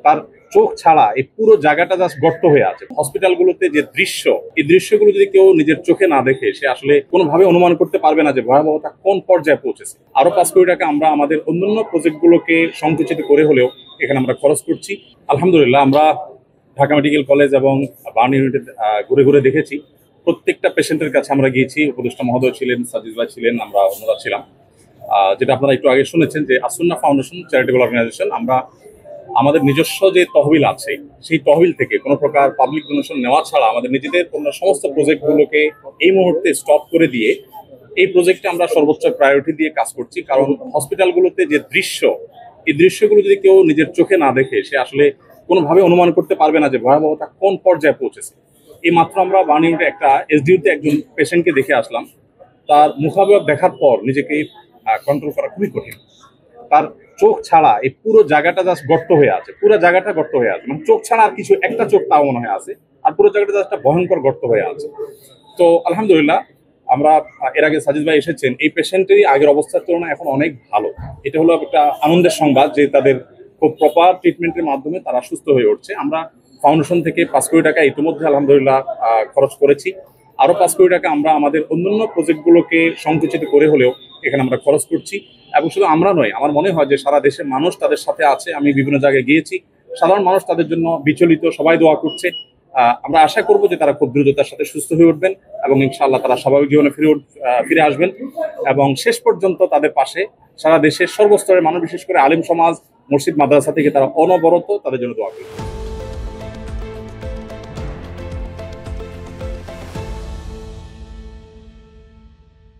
তার চোখ ছাড়া এই পুরো জায়গাটা জাস্ট গর্ত হয়ে আছে। হসপিটালগুলোতে যে দৃশ্য, এই দৃশ্যগুলো যদি কেউ নিজের চোখে না দেখে সে আসলে কোনোভাবে অনুমান করতে পারবে না যে ভয়াবহতা কোন পর্যায়ে পৌঁছেছে। আরো 5 কোটি টাকা আমরা আমাদের অন্যান্য প্রজেক্টগুলোকে সংকুচিত করে হলেও এখানে আমরা খরচ করছি। আলহামদুলিল্লাহ, আমরা ঢাকা মেডিকেল কলেজ এবং বার্ন ইউনিটে ঘুরে ঘুরে দেখেছি। প্রত্যেকটা পেশেন্টের কাছে আমরা গিয়েছি। উপদেষ্টা মহোদয় ছিলেন, সাজিদ ভাই ছিলেন, আমরা অন্যরা ছিলাম। যেটা আপনারা একটু আগে শুনেছেন যে আসুন্না ফাউন্ডেশন চ্যারিটেবল অর্গানাইজেশন, আমরা আমাদের নিজস্ব যে তহবিল আছে সেই তহবিল থেকে কোনো প্রকার পাবলিক ডোনেশন নেওয়া ছাড়া আমাদের নিজেদের সমস্ত প্রজেক্টগুলোকে এই মুহূর্তে স্টপ করে দিয়ে এই প্রজেক্টে আমরা সর্বোচ্চ প্রায়োরিটি দিয়ে কাজ করছি। কারণ হসপিটালগুলোতে যে দৃশ্য, এই দৃশ্যগুলো যদি কেউ নিজের চোখে না দেখে সে আসলে কোনোভাবে অনুমান করতে পারবে না যে ভয়াবহতা কোন পর্যায়ে পৌঁছেছে। এই মাত্র আমরা বার্ন ইউনিটে একটা এসডিউতে একজন পেশেন্টকে দেখে আসলাম। তার মুখাবয়ব দেখার পর নিজেকে কন্ট্রোল করা খুবই কঠিন। তার চোখ ছাড়া এই পুরো জায়গাটা জাস্ট গর্ত হয়ে আছে, পুরো জায়গাটা গর্ত হয়ে আছে, মানে চোখ ছাড়া আর কিছু একটা চোখ তাও মনে হয় আছে, আর পুরো জায়গাটা জাস্ট একটা ভয়ঙ্কর গর্ত হয়ে আছে। তো আলহামদুলিল্লাহ, আমরা এর আগে সাজিদ ভাই এসেছেন, এই পেশেন্টেরই আগের অবস্থার তুলনায় এখন অনেক ভালো। এটা হলো একটা আনন্দের সংবাদ যে তাদের খুব প্রপার ট্রিটমেন্টের মাধ্যমে তারা সুস্থ হয়ে উঠছে। আমরা ফাউন্ডেশন থেকে 5 কোটি টাকা ইতিমধ্যে আলহামদুলিল্লাহ খরচ করেছি। আরো 5 কোটি টাকা আমরা আমাদের অন্যান্য প্রজেক্টগুলোকে সংকুচিত করে হলেও এখানে আমরা খরচ করছি। এবং শুধু আমরা নয়, আমার মনে হয় যে সারা দেশের মানুষ তাদের সাথে আছে। আমি বিভিন্ন জায়গায় গিয়েছি, সাধারণ মানুষ তাদের জন্য বিচলিত, সবাই দোয়া করছে। আমরা আশা করব যে তারা খুব দ্রুততার সাথে সুস্থ হয়ে উঠবেন এবং ইনশাআল্লাহ তারা স্বাভাবিক জীবনে ফিরে আসবেন এবং শেষ পর্যন্ত তাদের পাশে সারা দেশের সর্বস্তরের মানুষ, বিশেষ করে আলেম সমাজ, মসজিদ মাদ্রাসা থেকে তারা অনবরত তাদের জন্য দোয়া করবে।